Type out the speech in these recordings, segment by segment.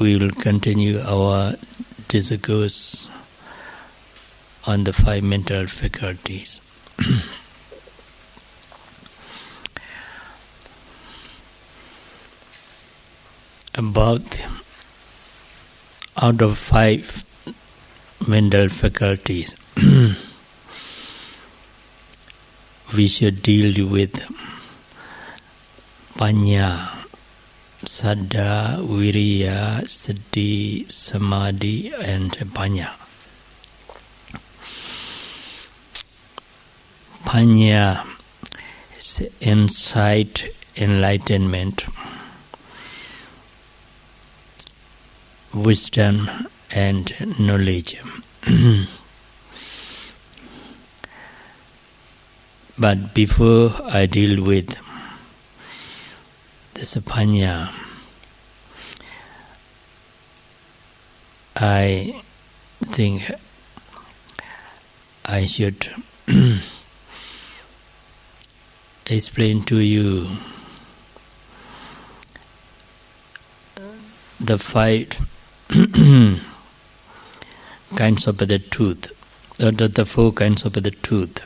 we will continue our discourse on the 5 mental faculties. About out of 5 mental faculties, we should deal with Panya, Saddha, Viriya, Sati, Samadhi, and Panya. Panya is insight, enlightenment, wisdom, and knowledge. But before I deal with this Panya, I think I should explain to you the 5 kinds of the truth, the 4 kinds of the truth.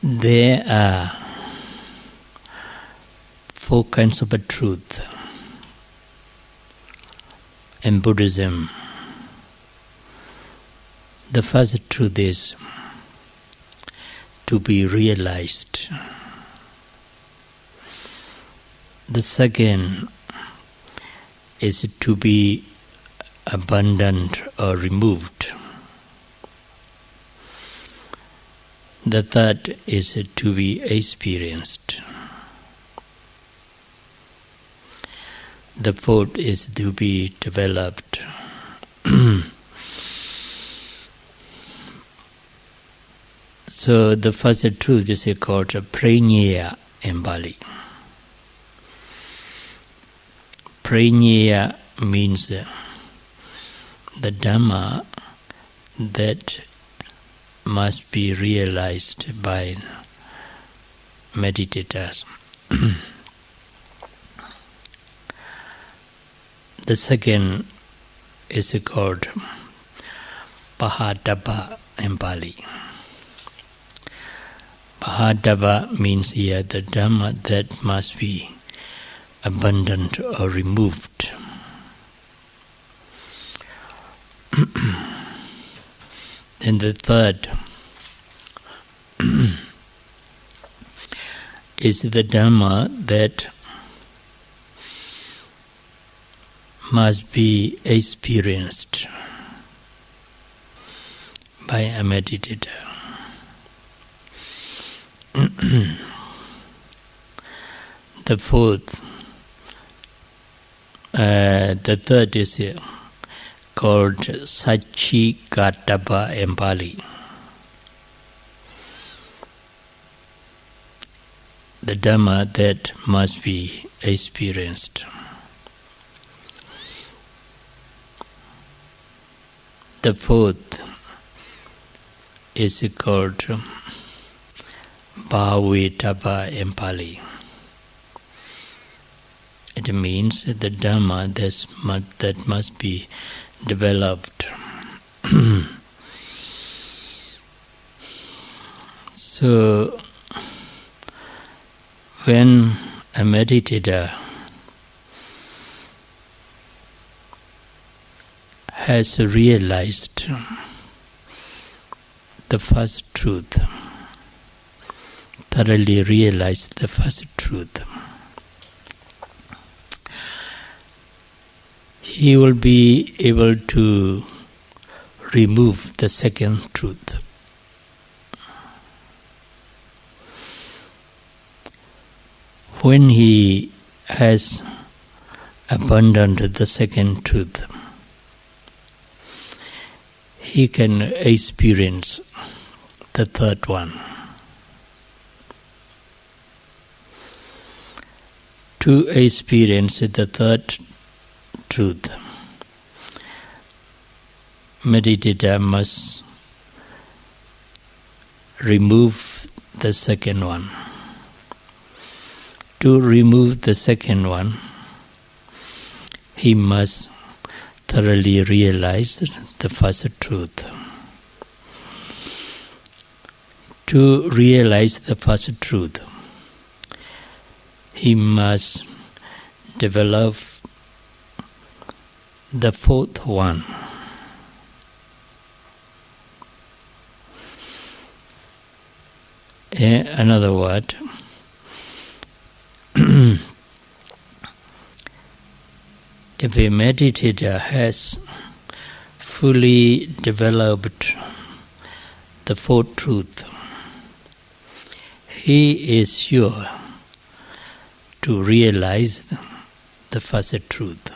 There are 4 kinds of truth in Buddhism. The first truth is to be realized. The second is to be abandoned or removed. The third is to be experienced. The fourth is to be developed. So the first truth is called Praññaya in Pali. Praññaya means the Dhamma that must be realized by meditators. The second is called Pahadabha in Pali. Pahadabha means here the Dhamma that must be abandoned or removed. Then the third is the Dhamma that must be experienced by a meditator. The fourth, the third is called Satchigattabha in Pali. The Dhamma that must be experienced. The fourth is called Bhavettabha in Pali. It means the Dhamma that must be developed. So, when a meditator has realized the first truth, thoroughly realized the first truth, he will be able to remove the second truth. When he has abandoned the second truth, he can experience the third one. To experience the third truth, meditator must remove the second one. To remove the second one, he must thoroughly realize the first truth. To realize the first truth, he must develop the fourth one. In another word, if a meditator has fully developed the fourth truth, he is sure to realize the first truth.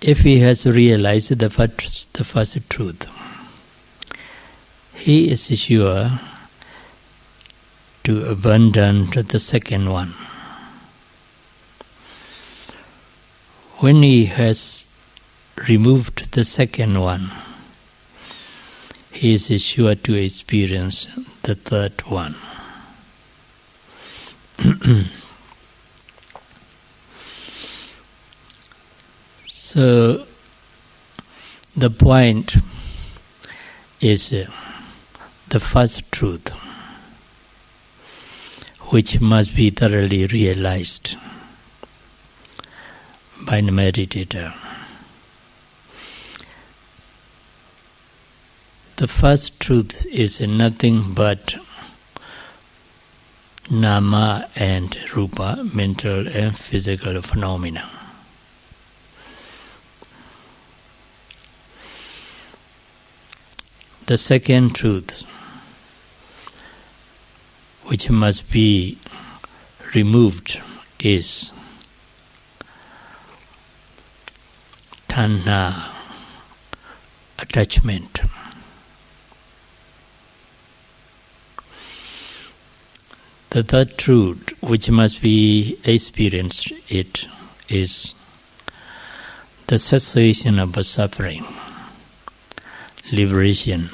If he has realized the first truth, he is sure to abandon the second one. When he has removed the second one, he is sure to experience the third one. So, the point is the first truth, which must be thoroughly realized by the meditator. The first truth is nothing but nama and rupa, mental and physical phenomena. The second truth, which must be removed, is tanha, attachment. The third truth, which must be experienced, it is the cessation of suffering, liberation.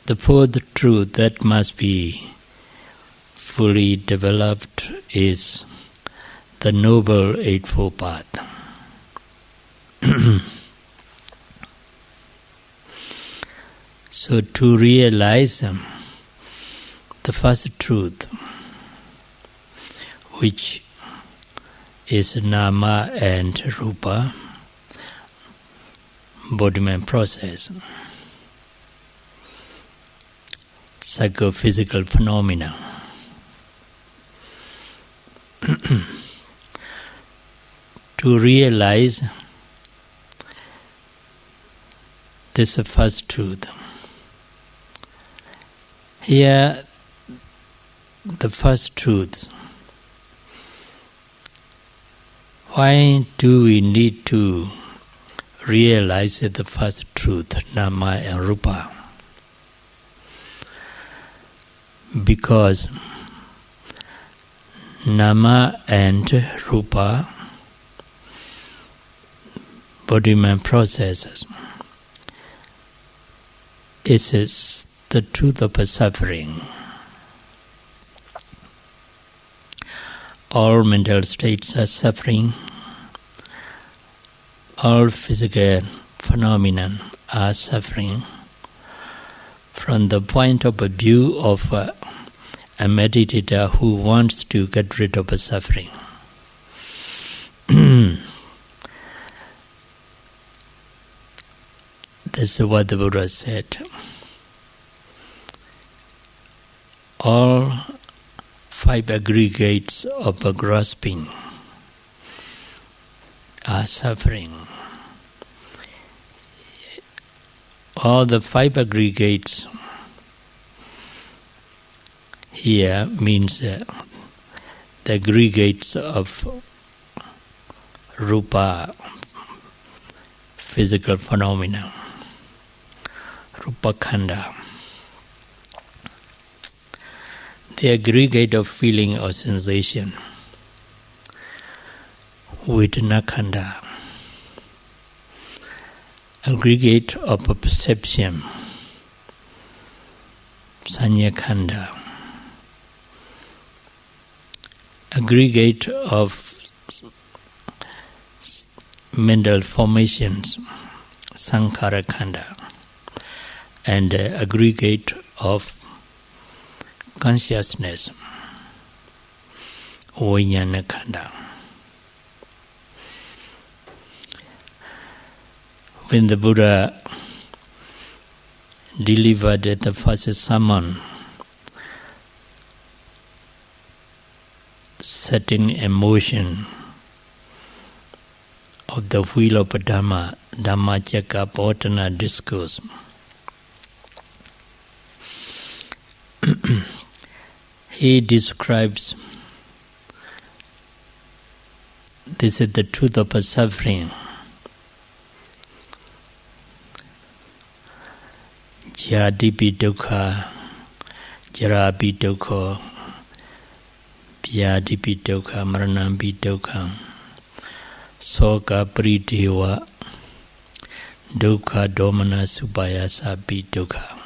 The fourth truth that must be fully developed is the Noble Eightfold Path. So to realize the first truth, which is nama and rupa, embodiment process, psychophysical phenomena, to realize this first truth. Here, the first truth. Why do we need to realize the first truth, nama and rupa? Because nama and rupa, body-mind processes, is the truth of suffering. All mental states are suffering. All physical phenomena are suffering. From the point of view of a meditator who wants to get rid of suffering. That's what the Buddha said. All five aggregates of grasping are suffering. All the five aggregates here means the aggregates of rupa, physical phenomena, rupa khanda. The aggregate of feeling or sensation, vedana khanda. Aggregate of perception, Sanya Khanda, aggregate of mental formations, Sankhara Khanda, and aggregate of consciousness, Vijnana Khanda. When the Buddha delivered the first sermon, setting in motion of the wheel of Dhamma, Dhammacakkappavattana discourse, he describes this is the truth of a suffering. Jatipi dukkha, jarapi dukkha, vyadipi dukkha, maranampi dukkha, soka prideva, dukkha domana supayasapi dukkha.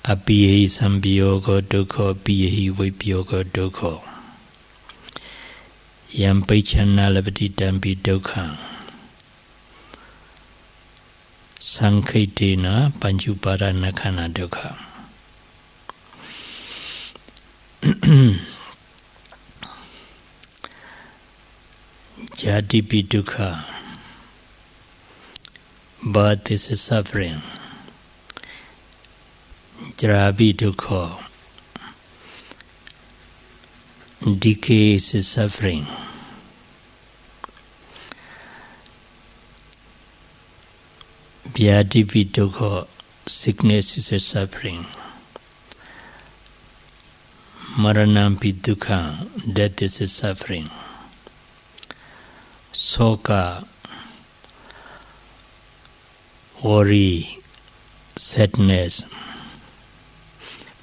Apiyehi sambiyogo dukkha, apiyehi vipyogo dukkha. Yam paichana lavati dampi dukkha. Sankhaitena panchuparana khana dukkha. Jatipi dukkha, birth is a suffering. Jarapi dukkha, decay is a suffering. Vyadipi dukkha, sickness is a suffering. Maranampi dukkha, death is a suffering. Soka, worry, sadness.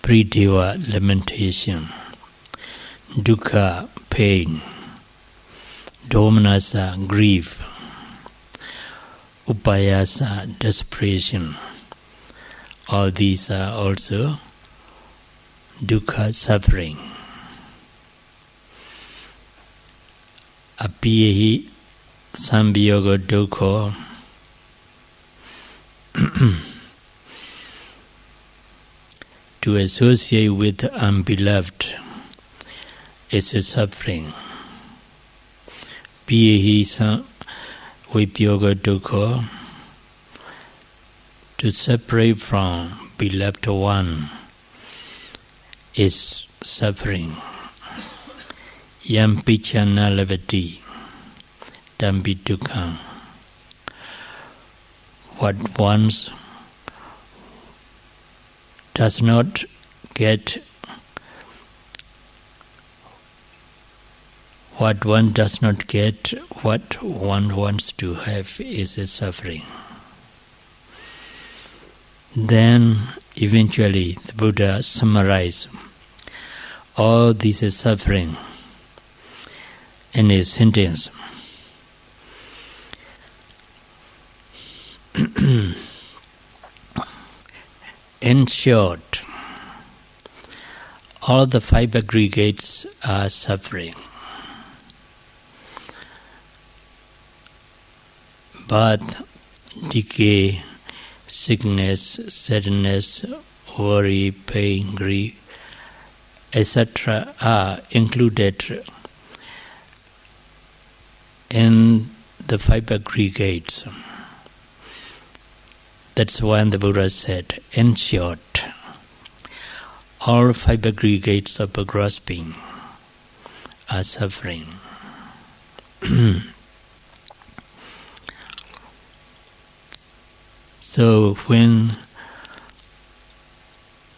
Prideva, lamentation. Dukkha, pain. Domanasa, grief. Upayasa, desperation. All these are also dukkha, suffering. Apiyehi sambiyoga dukkha, to associate with the unbeloved is a suffering. Piyehi vipyoga dukkha, to separate from beloved one is suffering. Yam pichana lavati dampi dukkha. What one does not get, what one does not get, what one wants to have is a suffering. Then eventually the Buddha summarized all this suffering in his sentence. In short, all the five aggregates are suffering. Birth, decay, sickness, sadness, worry, pain, grief, etc. are included in the five aggregates. That's why the Buddha said, in short, all five aggregates of grasping are suffering. So when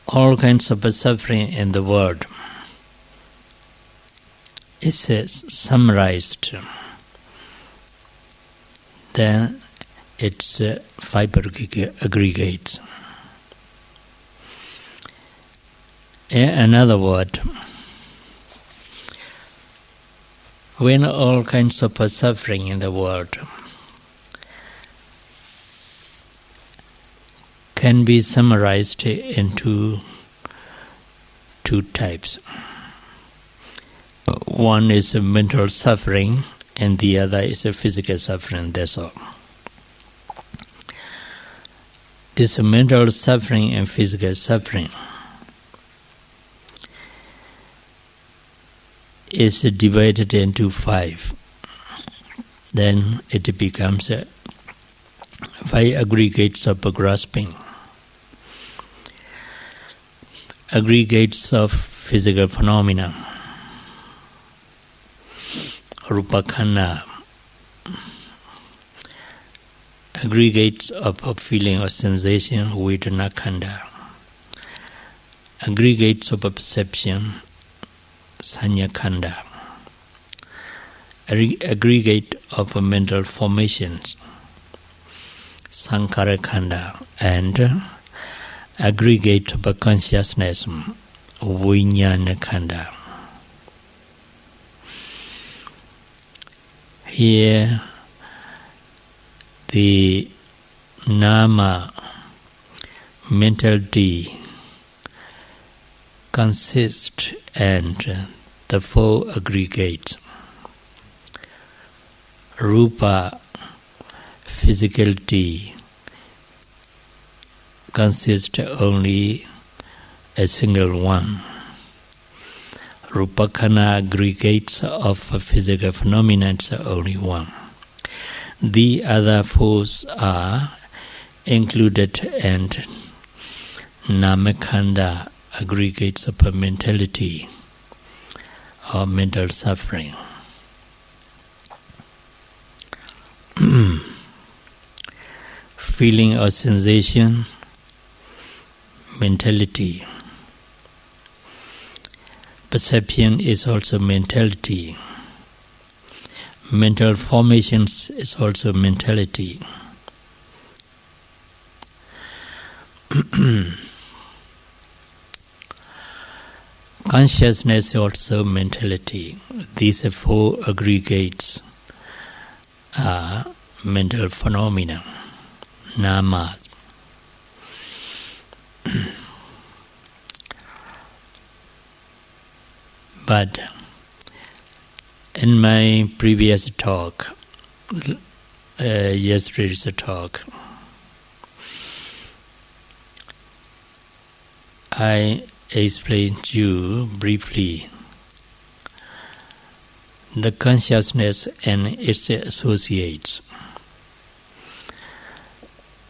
all kinds of suffering in the world is summarized, then it's five aggregates. In another word, when all kinds of suffering in the world can be summarized into two types. One is a mental suffering and the other is a physical suffering, that's all. This mental suffering and physical suffering is divided into 5. Then it becomes 5 aggregates of grasping. Aggregates of physical phenomena. Rupa khanda. Aggregates of feeling or sensation, vedana khanda. Aggregates of perception, sanya khanda. Aggregate of mental formations, sankhara khanda, and aggregate of consciousness, vijnana khanda. Here, the nama mentality consists and the 4 aggregates. Rupa, physicality, consists only a single one. Rupa khanda aggregates of physical phenomena is only one. The other 4 are included and nama khanda aggregates of mentality or mental suffering. Feeling or sensation, mentality. Perception is also mentality. Mental formations is also mentality. Consciousness is also mentality. These 4 aggregates are mental phenomena, nama. But in my previous talk, yesterday's talk, I explained to you briefly the consciousness and its associates.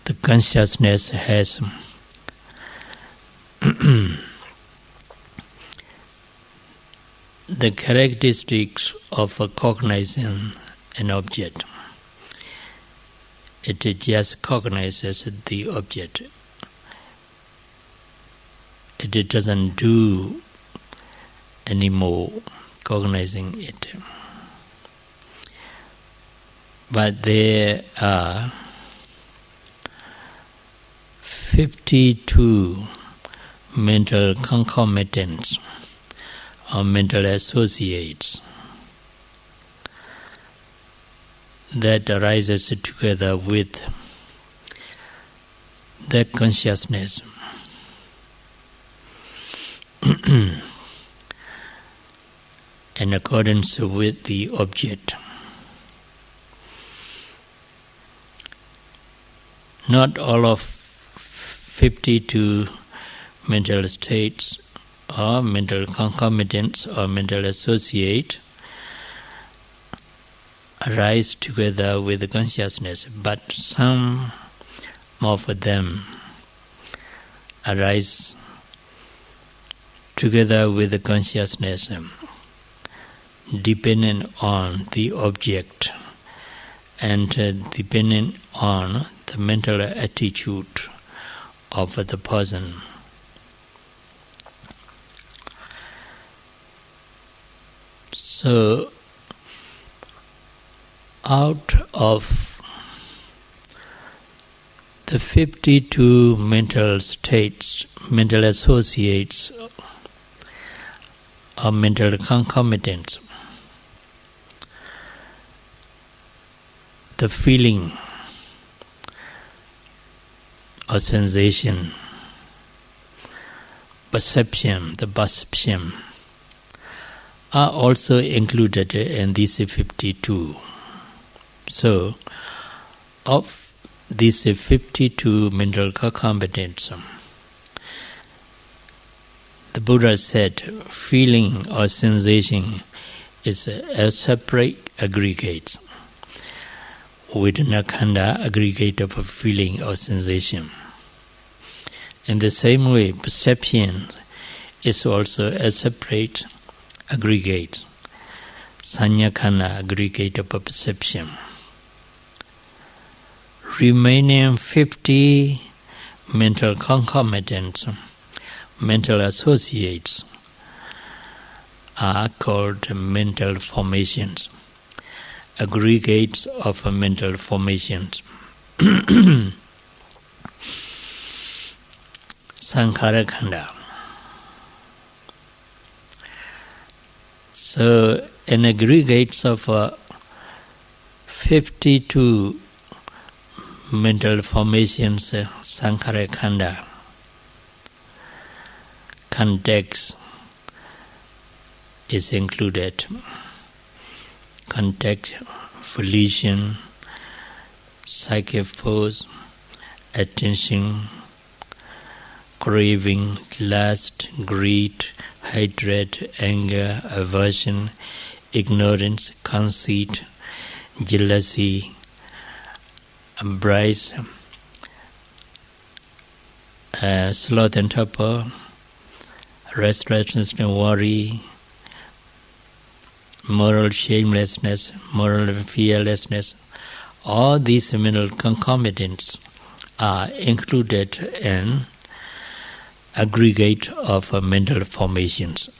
The consciousness has the characteristics of cognizing an object. It just cognizes the object. It doesn't do any more cognizing it. But there are 52 mental concomitants or mental associates that arises together with that consciousness. In accordance with the object. Not all of 52 mental states or mental concomitants or mental associate arise together with the consciousness, but some of them arise together with the consciousness dependent on the object and dependent on the mental attitude of the person. So, out of the 52 mental states, mental associates, or mental concomitants, the feeling or sensation, perception, the perception, are also included in these 52. So, of these 52 mental concomitants, the Buddha said feeling or sensation is a separate aggregate, Vedana Khanda aggregate of a feeling or sensation. In the same way, perception is also a separate aggregate, Sanya Khanda aggregate of a perception. Remaining 50 mental concomitants, mental associates, are called mental formations, aggregates of mental formations. Sankhara Khanda. So, in aggregates of 52 mental formations, Sankhara Khanda, context is included. Context, volition, psychic force, attention, craving, lust, greed, hatred, anger, aversion, ignorance, conceit, jealousy, embrace, sloth and torpor, restlessness and worry, moral shamelessness, moral fearlessness. All these mental concomitants are included in aggregate of mental formations,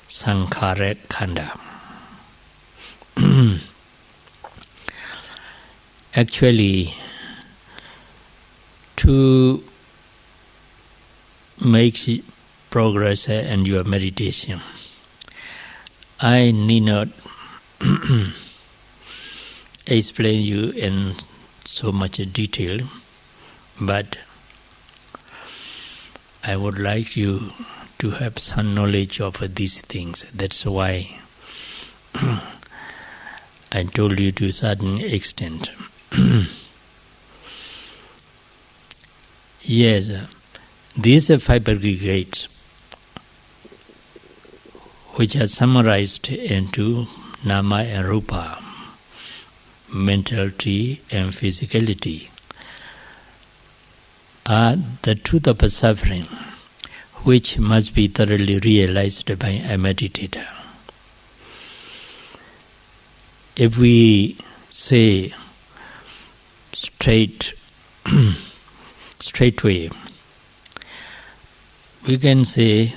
Sankhara Khanda. Actually, to make progress in your meditation, I need not explain you in so much detail, but I would like you to have some knowledge of these things. That's why I told you to a certain extent. Yes, these 5 aggregates, which are summarized into Nama and Rupa, mentality and physicality, are the truth of suffering, which must be thoroughly realized by a meditator. If we say straightway, we can say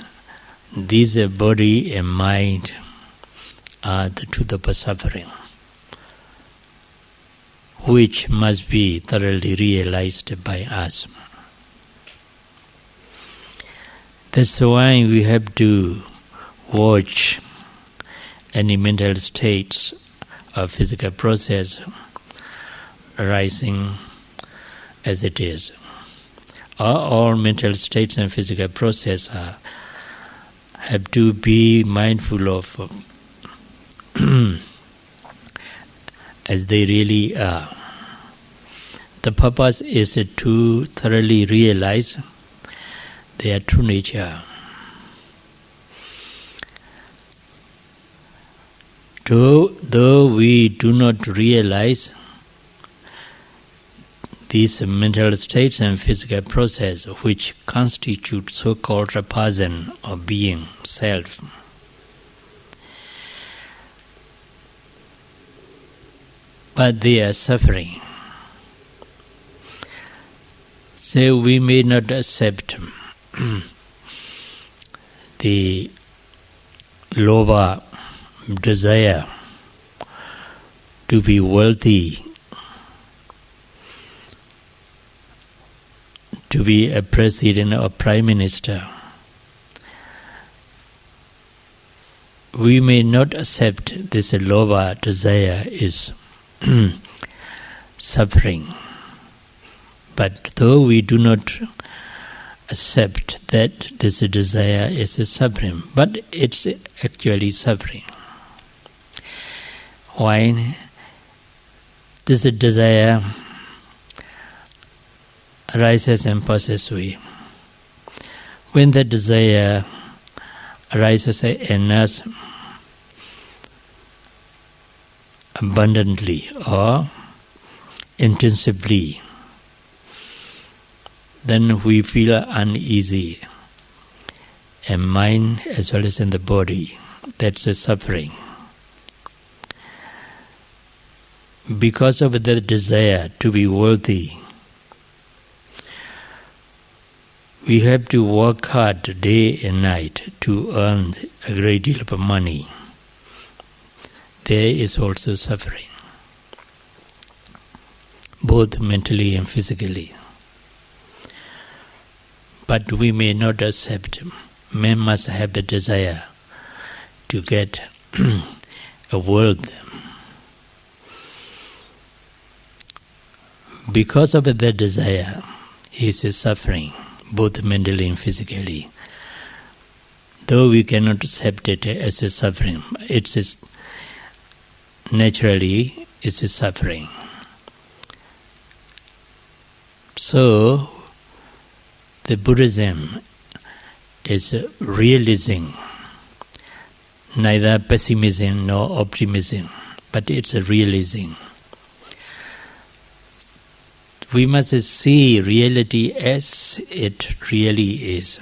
these body and mind are the truth of suffering, which must be thoroughly realized by us. That's why we have to watch any mental states of physical process arising as it is. All mental states and physical process have to be mindful of as they really are. The purpose is to thoroughly realize their true nature. Though we do not realize these mental states and physical process which constitute so-called a person or being, self, but they are suffering. So we may not accept the lobha desire to be wealthy, to be a president or prime minister. We may not accept this lobha desire is suffering, But though we do not accept that this desire is a suffering, but it's actually suffering. Why? This desire arises and passes away. When the desire arises in us abundantly or intensively, then we feel uneasy in mind as well as in the body. That's a suffering. Because of the desire to be worthy, we have to work hard day and night to earn a great deal of money. There is also suffering, both mentally and physically. But we may not accept. Man must have the desire to get a world. Because of that desire, he is suffering, both mentally and physically. Though we cannot accept it as a suffering, it's naturally it's a suffering. So, the Buddhism is realizing neither pessimism nor optimism, but it's a realizing. We must see reality as it really is.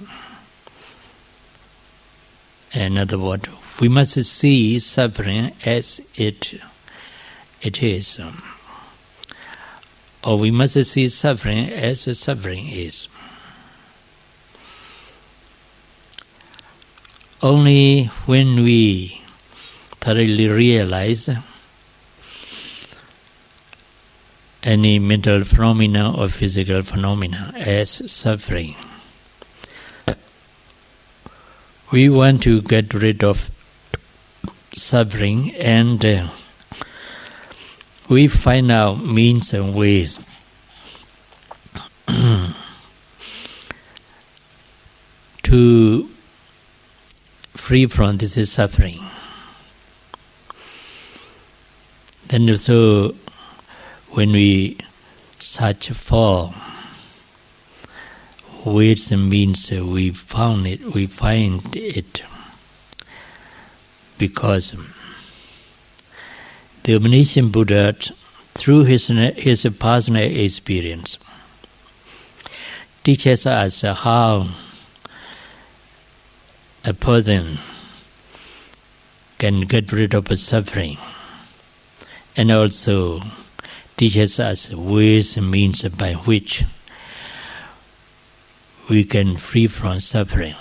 In other words, we must see suffering as it is. Or we must see suffering as suffering is. Only when we thoroughly realize any mental phenomena or physical phenomena as suffering, we want to get rid of suffering, and we find out means and ways to free from this suffering. Then also, when we search for ways and means, we find it, because the omniscient Buddha, through his personal experience, teaches us how a person can get rid of suffering, and also teaches us ways and means by which we can free from suffering.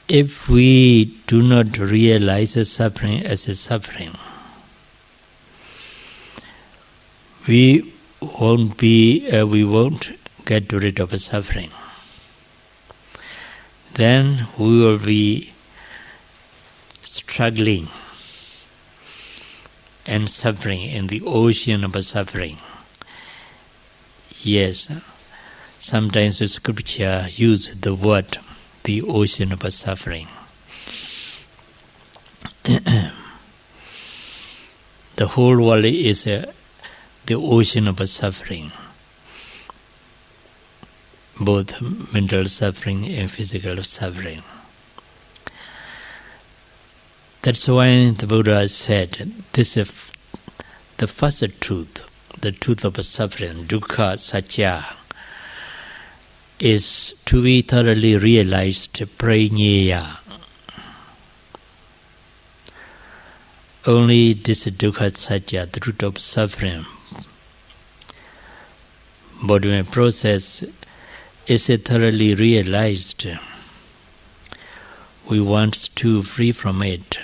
If we do not realize suffering as a suffering, we won't get rid of suffering. Then we will be struggling and suffering in the ocean of suffering. Yes, sometimes the scripture uses the word the ocean of suffering. The whole world is the ocean of suffering, both mental suffering and physical suffering. That's why the Buddha said, this is the first truth, the truth of suffering, dukkha satya, is to be thoroughly realized, praññeya. Only this dukkha satya, the truth of suffering, bodily process, is thoroughly realized. We want to free from it.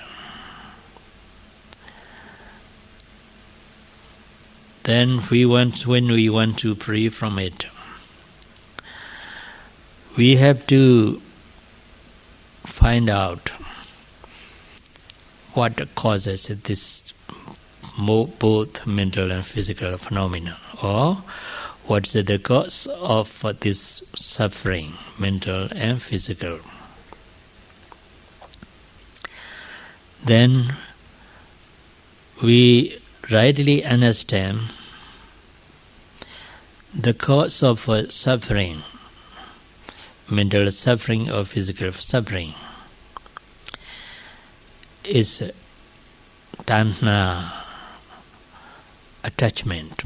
Then when we want to free from it, we have to find out what causes this both mental and physical phenomena, or what is the cause of this suffering, mental and physical. Then we rightly understand the cause of suffering, mental suffering or physical suffering, is tanha, attachment.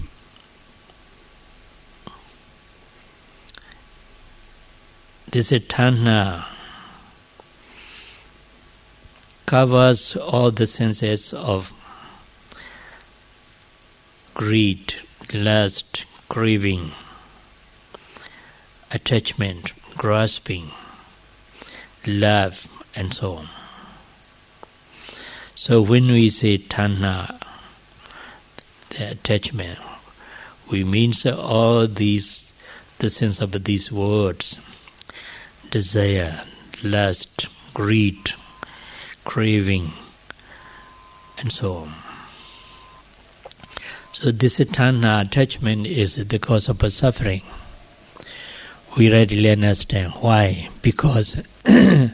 This tanha covers all the senses of greed, lust, craving, attachment, grasping, love, and so on. So when we say tanha, the attachment, we mean all these, the sense of these words: desire, lust, greed, craving, and so on. So this tanha, attachment, is the cause of suffering. We readily understand why. Because the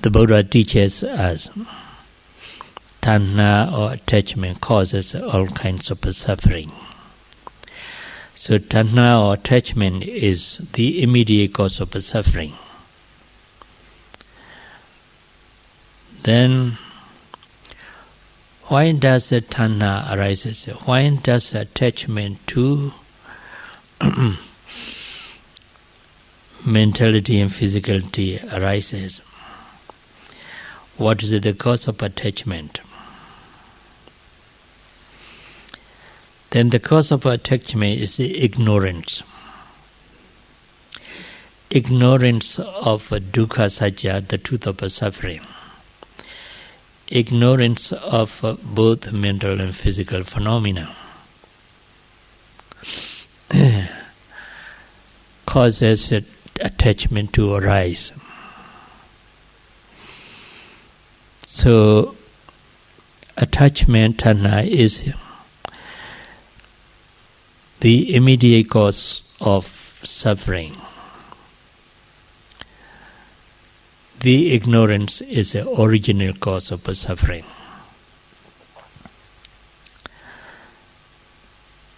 Buddha teaches us tanha or attachment causes all kinds of suffering. So tanha or attachment is the immediate cause of suffering. Then why does the tanha arises? Why does attachment to mentality and physicality arises? What is the cause of attachment? Then the cause of attachment is ignorance. Ignorance of dukkha satya, the truth of suffering. Ignorance of both mental and physical phenomena causes attachment to arise. So attachment tanha is the immediate cause of suffering. The ignorance is the original cause of suffering.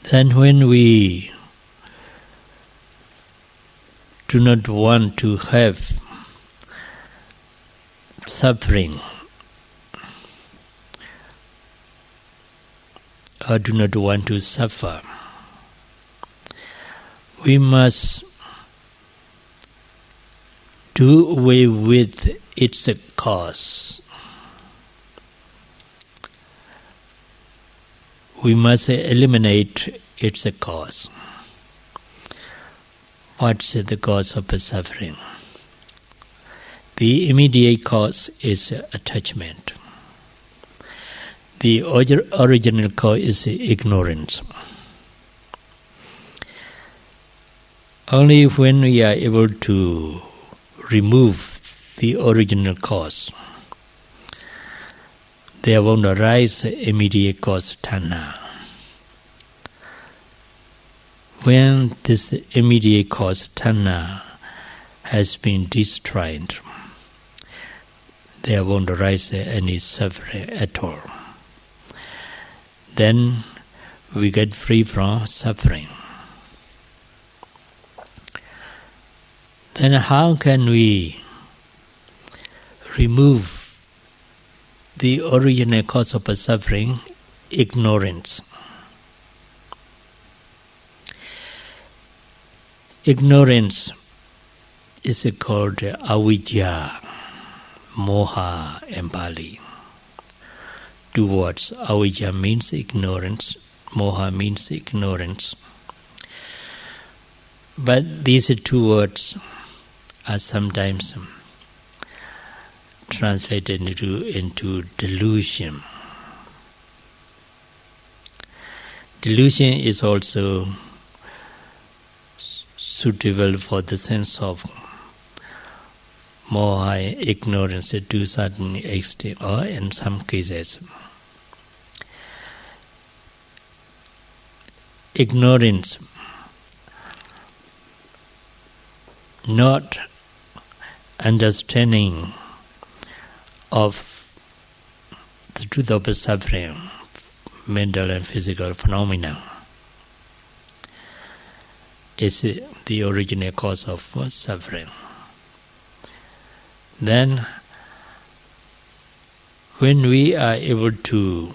Then when we do not want to have suffering, or do not want to suffer, we must do away with its cause. We must eliminate its cause. What's the cause of suffering? The immediate cause is attachment. The original cause is ignorance. Only when we are able to remove the original cause, there won't arise immediate cause tanha. When this immediate cause tanha has been destroyed, there won't arise any suffering at all. Then we get free from suffering. Then how can we remove the original cause of suffering? Ignorance. Ignorance is called avijja, moha in Pali. Two words. Avijja means ignorance, moha means ignorance. But these two words are sometimes translated into delusion. Delusion is also suitable for the sense of moha, ignorance to a certain extent, or in some cases. ignorance, not understanding of the truth of suffering, mental and physical phenomena, is the original cause of suffering. Then, when we are able to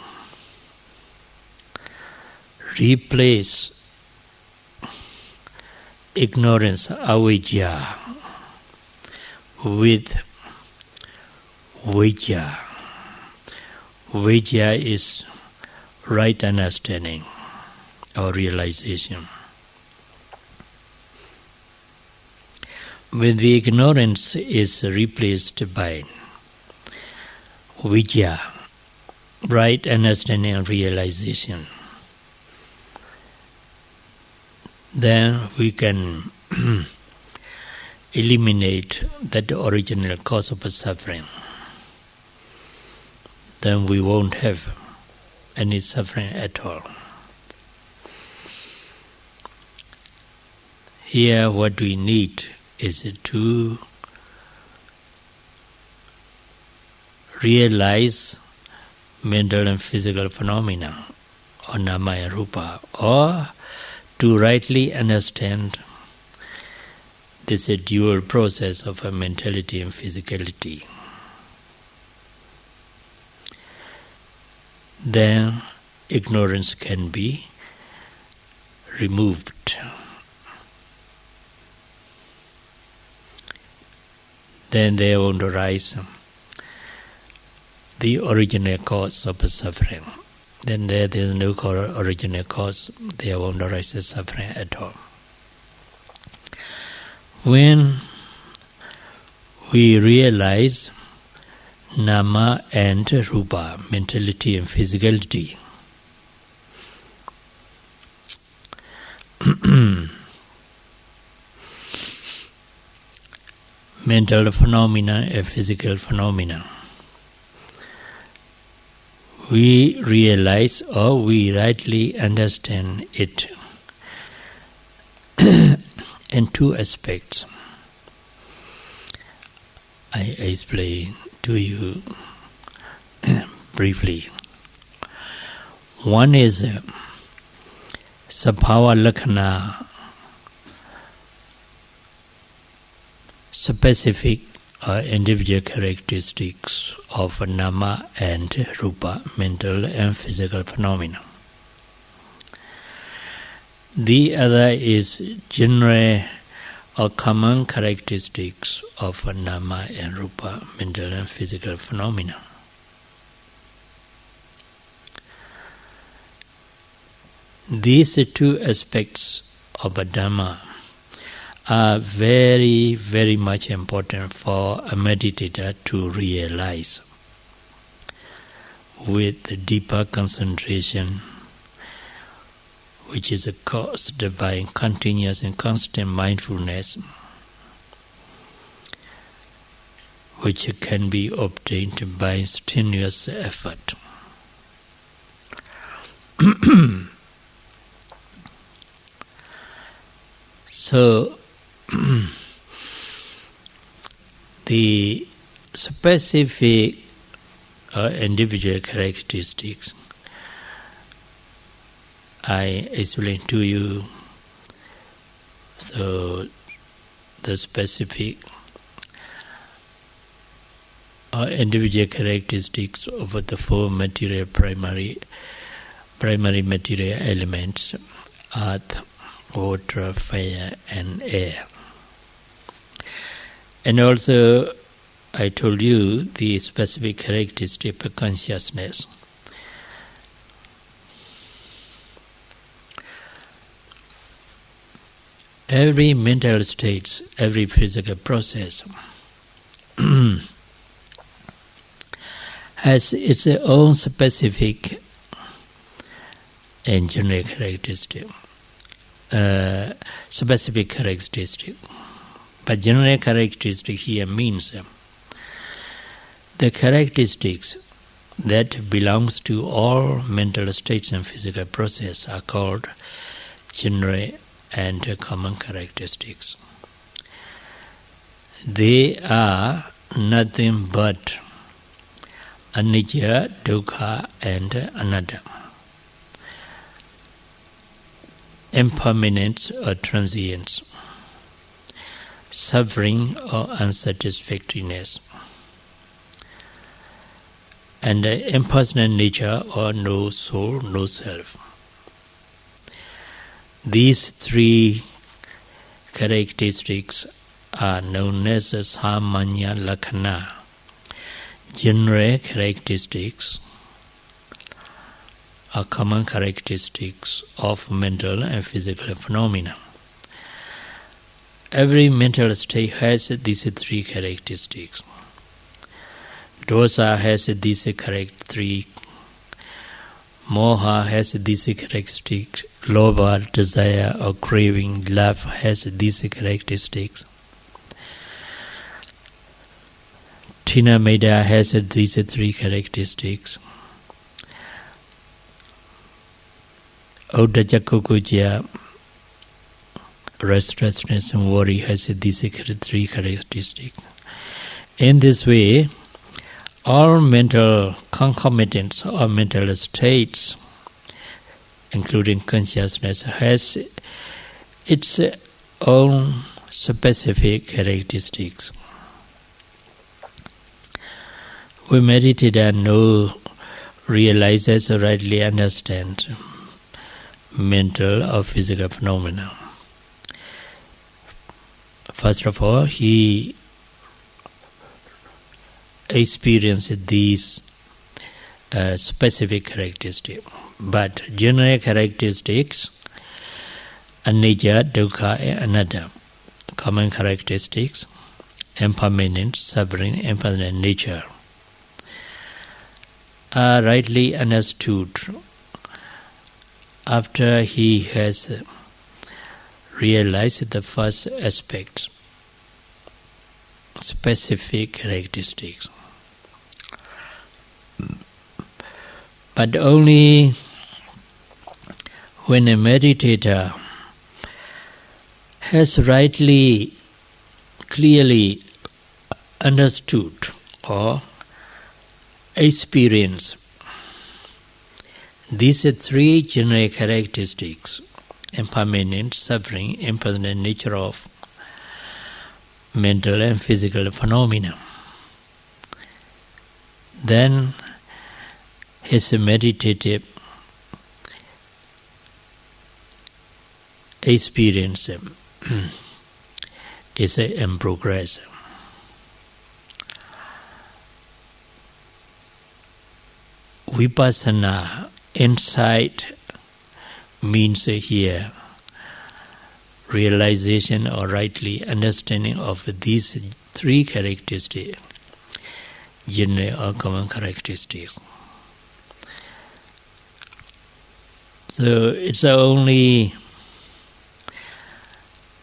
replace ignorance, avijja, with vijja. Vijja is right understanding or realization. When the ignorance is replaced by vijja, right understanding and realization, then we can eliminate that original cause of suffering. Then we won't have any suffering at all. Here what we need is to realize mental and physical phenomena, or nama and rupa, or to rightly understand this dual process of mentality and physicality. Then ignorance can be removed. Then there won't arise the original cause of suffering. Then there is no original cause, there won't arise suffering at all. When we realize nama and rupa, mentality and physicality, mental phenomena and physical phenomena, we realize or we rightly understand it in two aspects. I explain to you briefly. One is sabhava lakhana, specific individual characteristics of nama and rupa, mental and physical phenomena. The other is general or common characteristics of nama and rupa, mental and physical phenomena. These two aspects of a Dhamma are very, very much important for a meditator to realize with deeper concentration, which is caused by continuous and constant mindfulness, which can be obtained by strenuous effort. So, the specific individual characteristics I explain to you. So the specific individual characteristics of the four material primary material elements: earth, water, fire, and air. And also, I told you the specific characteristic of consciousness. Every mental state, every physical process has its own specific and general characteristic. Specific characteristic. But general characteristic here means the characteristics that belongs to all mental states and physical process are called general and common characteristics. They are nothing but anicca, dukkha, and anatta, impermanence or transience, suffering or unsatisfactoriness, and impersonal nature or no soul, no self. These three characteristics are known as samanya lakkhana, general characteristics or common characteristics of mental and physical phenomena. Every mental state has these three characteristics. Dosa has these three. Moha has these characteristics. Lobha, desire or craving, love has these characteristics. Tina Meda has these three characteristics. Uddhajakukuja, restlessness and worry has these three characteristics. In this way, all mental concomitants or mental states, including consciousness, has its own specific characteristics. We meditate and know, realize, as rightly understand mental or physical phenomena. First of all, he experienced these specific characteristics. But general characteristics, anicca, dukkha, and anatta, common characteristics, impermanence, suffering, impersonal nature, are rightly understood after he has realized the first aspect, specific characteristics. But only when a meditator has rightly, clearly understood or experienced these three general characteristics, impermanent, suffering, impersonal nature of mental and physical phenomena, then his meditative experience is in progress. Vipassana, insight, means here realization or rightly understanding of these three characteristics, general or common characteristics. So it's only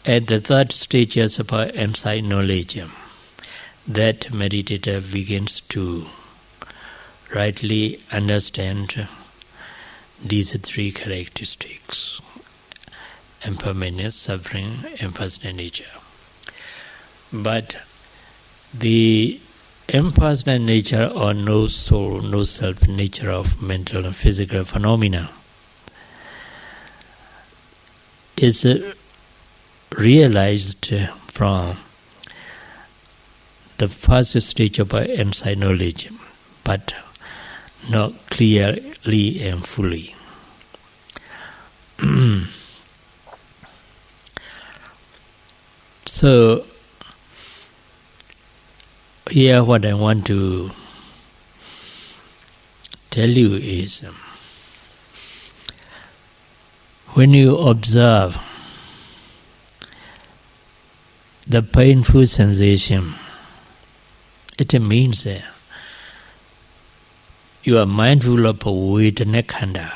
at the third stage of insight knowledge that meditator begins to rightly understand these three characteristics: impermanence, suffering, impersonal nature. But the impersonal nature or no soul, no self nature of mental and physical phenomena is realized from the first stage of insight knowledge, but not clearly and fully. So, here what I want to tell you is, when you observe the painful sensation, it means that you are mindful of Vedana Khanda,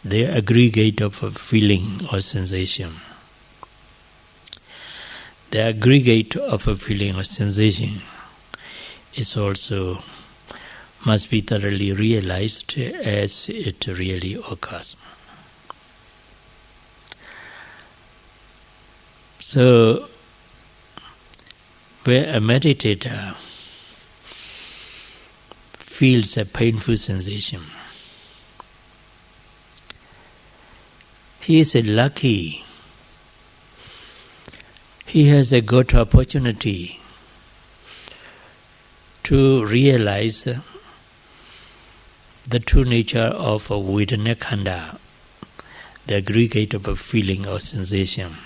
the aggregate of a feeling or sensation. The aggregate of a feeling or sensation is also must be thoroughly realized as it really occurs. So, where a meditator feels a painful sensation, he is lucky. He has a good opportunity to realize the true nature of a Vedana Khanda, the aggregate of a feeling or sensation.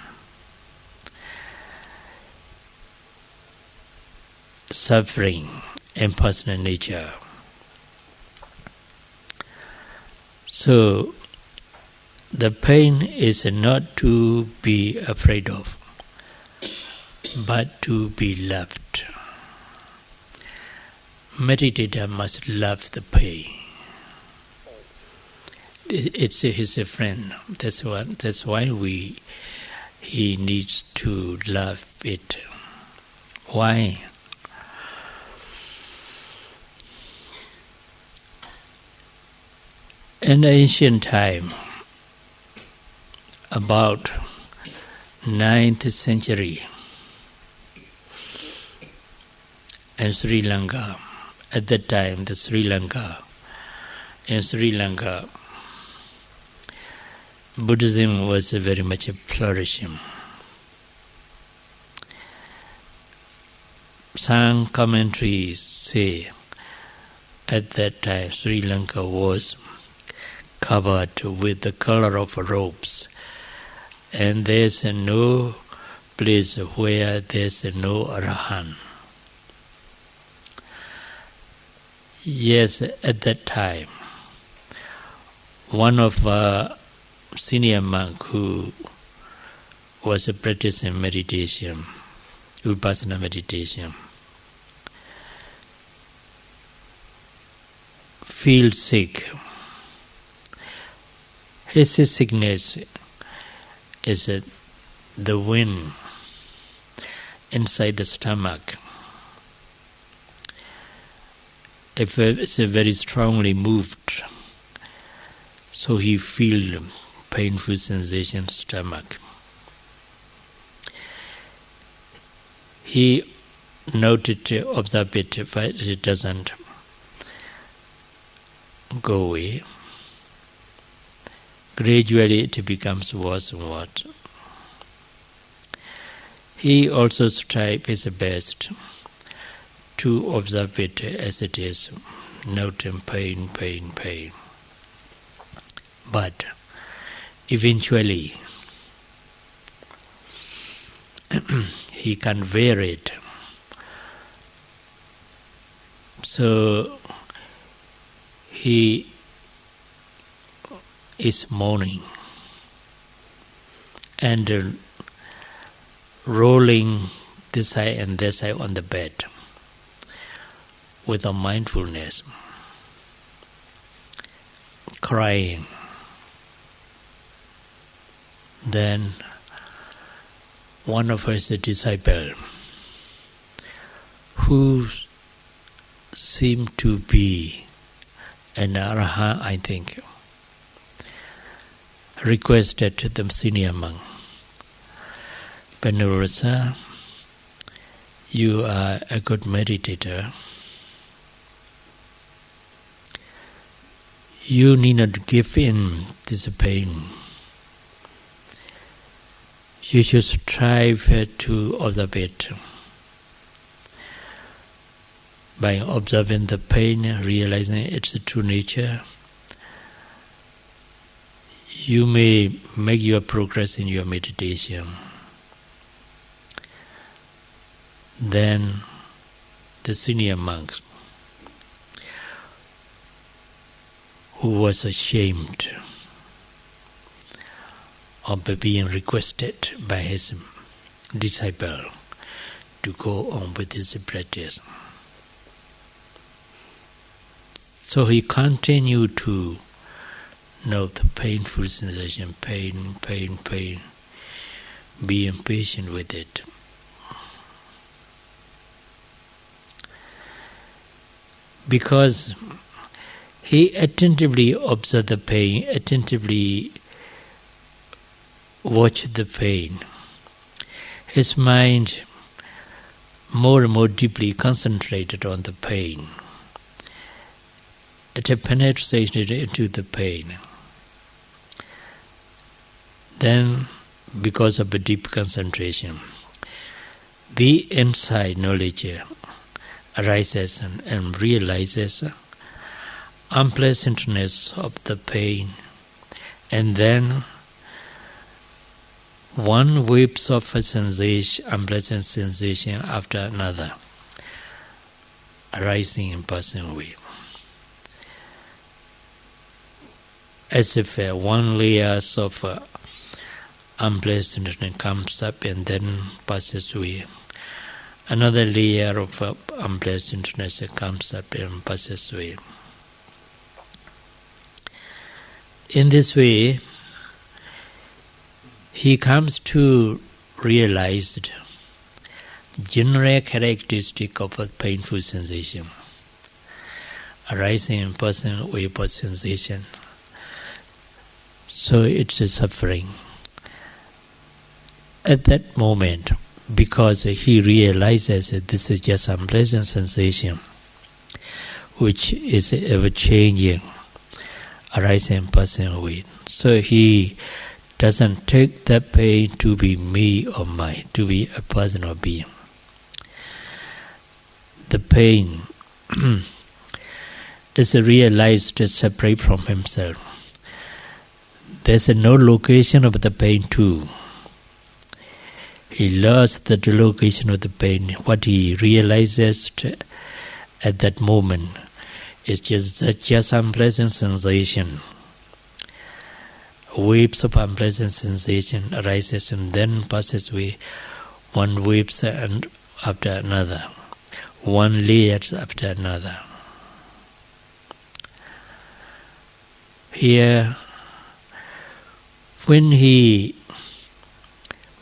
Suffering, impersonal nature. So, the pain is not to be afraid of, but to be loved. Meditator must love the pain. It's his friend. That's why he needs to love it. Why? In ancient time, about 9th century, in Sri Lanka, at that time, in Sri Lanka, Buddhism was very much flourishing. Some commentaries say at that time Sri Lanka was covered with the color of robes, and there's no place where there's no Arahant. Yes, at that time, one of senior monk who was practicing meditation, Vipassana meditation, feels sick. His sickness is the wind inside the stomach. If it's very strongly moved, so he feels painful sensation in the stomach. He noted, observed it, but it doesn't go away. Gradually it becomes worse and worse. He also strives his best to observe it as it is, noting pain. But eventually he can't bear it. So he is moaning and rolling this side and that side on the bed with a mindfulness, crying. Then one of his disciples, who seemed to be an Arahant, I think, requested the senior monk, Venerable, you are a good meditator. You need not give in this pain. You should strive to observe it. By observing the pain, realizing its true nature, you may make your progress in your meditation. Then the senior monk, who was ashamed of being requested by his disciple to go on with his practice, so he continued to note the painful sensation, pain, be impatient with it. Because he attentively observed the pain, attentively watched the pain, his mind more and more deeply concentrated on the pain. It penetrated into the pain. Then, because of a deep concentration, the inside knowledge arises and realizes unpleasantness of the pain, and then one waves of a sensation, unpleasant sensation after another, arising in passing away. As if one layer of unpleasantness comes up and then passes away. Another layer of unpleasantness comes up and passes away. In this way, he comes to realize the general characteristic of a painful sensation, arising in passing away of sensation. So it's a suffering. At that moment, because he realizes that this is just unpleasant sensation, which is ever-changing, arising and passing away. So he doesn't take that pain to be me or mine, to be a person or being. The pain is realized separate from himself. There's no location of the pain too. He lost the location of the pain. What he realizes at that moment is just unpleasant sensation. Waves of unpleasant sensation arises and then passes away. One waves and after another. One layer after another. Here, when he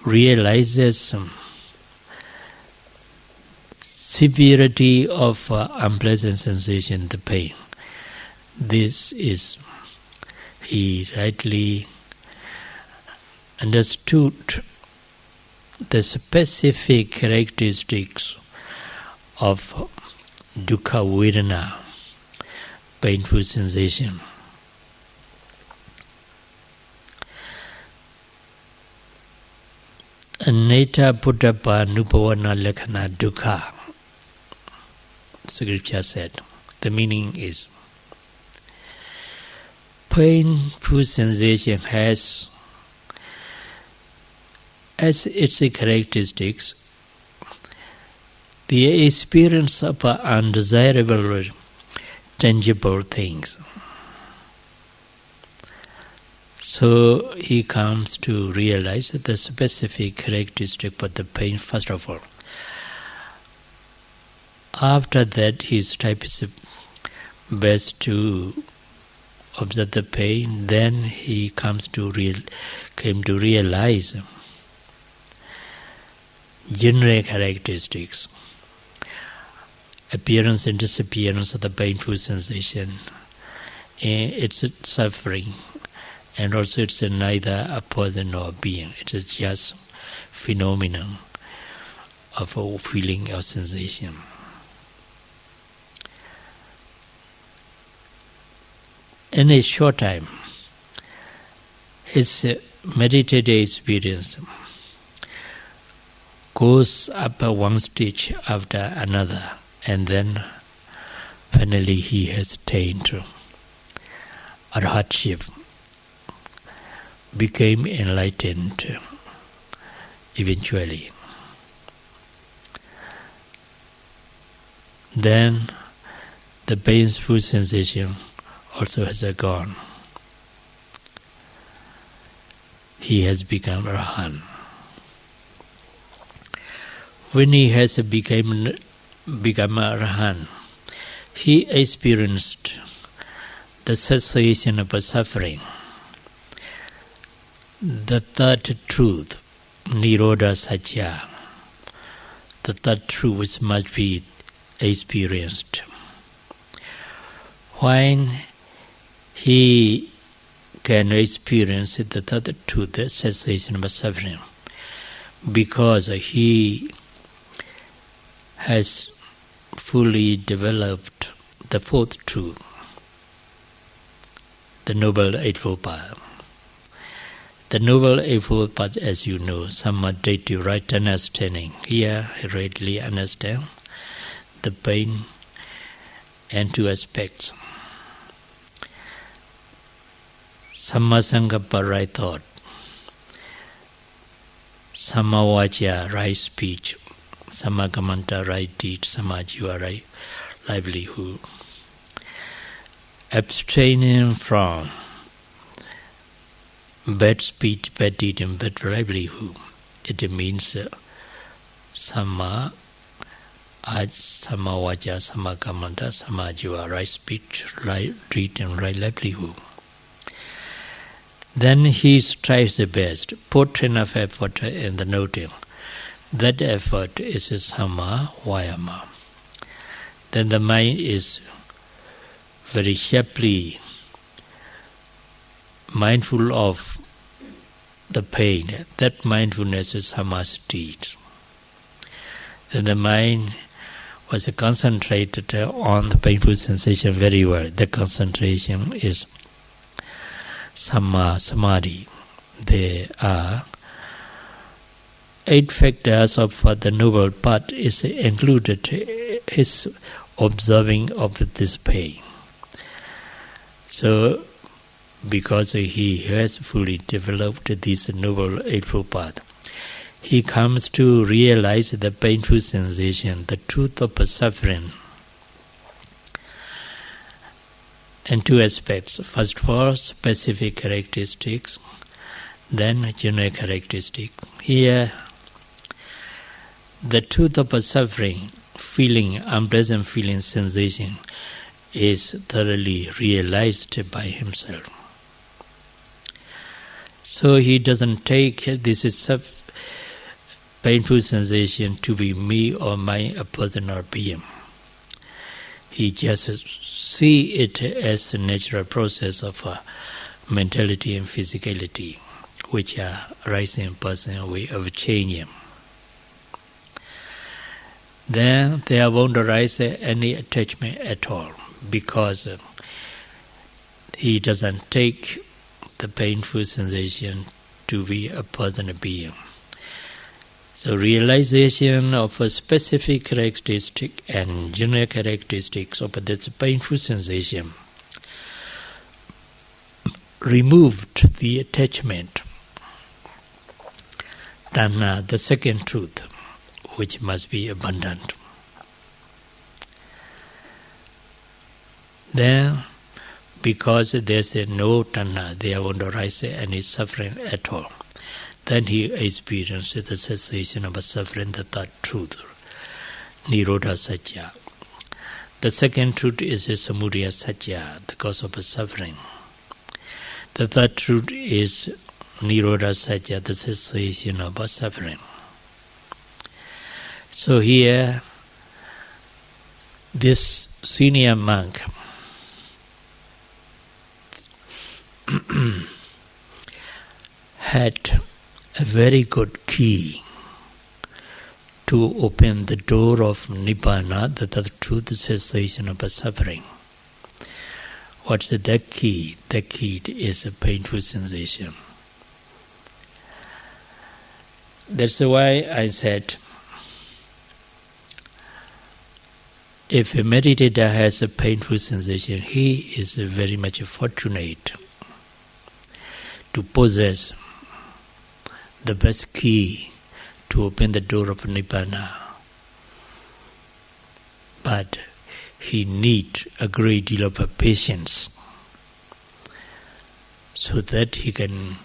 realizes severity of unpleasant sensation, the pain, this is, he rightly understood the specific characteristics of dukkha vedana, painful sensation. Aneta buddhapa nupavana lakhana dukkha, scripture said. The meaning is, painful sensation has as its characteristics the experience of undesirable, tangible things. So he comes to realize the specific characteristic of the pain first of all. After that, his type is best to observe the pain. Then he comes to came to realize general characteristics, appearance and disappearance of the painful sensation, its suffering, and also it's neither a person nor a being. It is just phenomenon of a feeling or sensation. In a short time, his meditative experience goes up one stage after another, and then finally he has attained arhatship, became enlightened eventually. Then the painful sensation also has gone. He has become Arhat. When he has become Arhat, he experienced the cessation of suffering, the third truth, Nirodha Satya, the third truth which must be experienced. When he can experience the third truth, the cessation of suffering, because he has fully developed the fourth truth, the Noble Eightfold Path. The Noble Eightfold Path, as you know, Sammaditthi, right understanding. Here, I rightly understand the pain and two aspects. Sammasankappa, right thought. Sammavaca, right speech. Sammakamanta, right deed. Sammajiva, right livelihood. Abstaining from bad speech, bad deed, and bad livelihood. It means Samma, Sammavaca, Sammakamanta, Sammajiva, right speech, right deed, and right livelihood. Then he strives the best, put enough effort in the noting. That effort is a Samma Vayama. Then the mind is very sharply mindful of the pain. That mindfulness is Sammasati. Then the mind was concentrated on the painful sensation very well. The concentration is Samma Samadhi. There are 8 factors of the Noble Path is included his observing of this pain. So, because he has fully developed this Noble Eightfold Path, he comes to realize the painful sensation, the truth of suffering. And 2 aspects. First of all, specific characteristics, then general characteristics. Here, the truth of suffering, feeling, unpleasant feeling, sensation, is thoroughly realized by himself. So he doesn't take this painful sensation to be me or my a person or being. He just see it as a natural process of mentality and physicality, which are arising in personal way of changing. Then there won't arise any attachment at all, because he doesn't take the painful sensation to be a person, a being. So realization of a specific characteristic and general characteristics of this painful sensation removed the attachment. Tanha, the second truth, which must be abundant. Then, because there's no tanha, there won't arise any suffering at all. Then he experiences the cessation of suffering, the third truth, Nirodha Satya. The second truth is Samudaya Satya, the cause of suffering. The third truth is Nirodha Satya, the cessation of suffering. So here, this senior monk had a very good key to open the door of Nibbana, the truth cessation of suffering. What's that key? The key is a painful sensation. That's why I said, if a meditator has a painful sensation, he is very much fortunate to possess the best key to open the door of Nibbana. But he needs a great deal of patience so that he can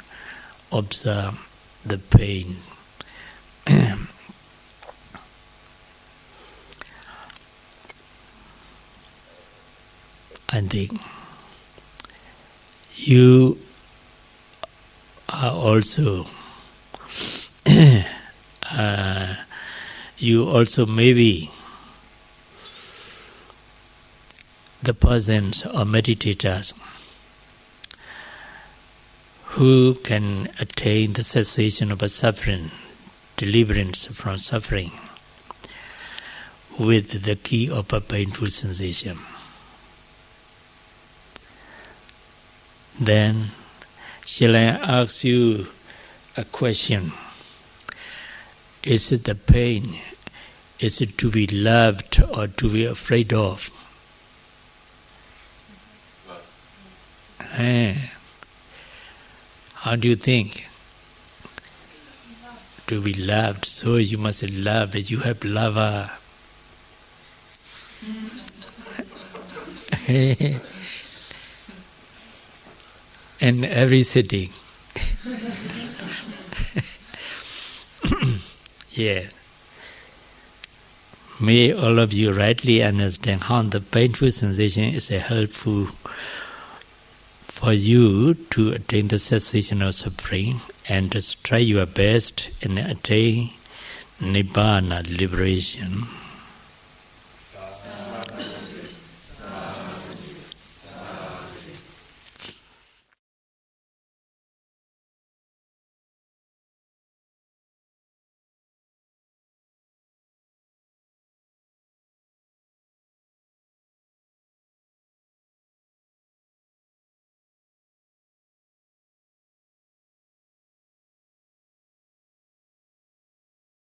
observe the pain. I think you are also maybe the persons or meditators who can attain the cessation of suffering deliverance from suffering with the key of a painful sensation. Then, shall I ask you a question? Is it the pain? Is it to be loved or to be afraid of? How do you think? To be loved, so you must love that you have lover. In every city. Yeah. May all of you rightly understand how the painful sensation is helpful for you to attain the cessation of suffering and just try your best and attain Nibbana liberation.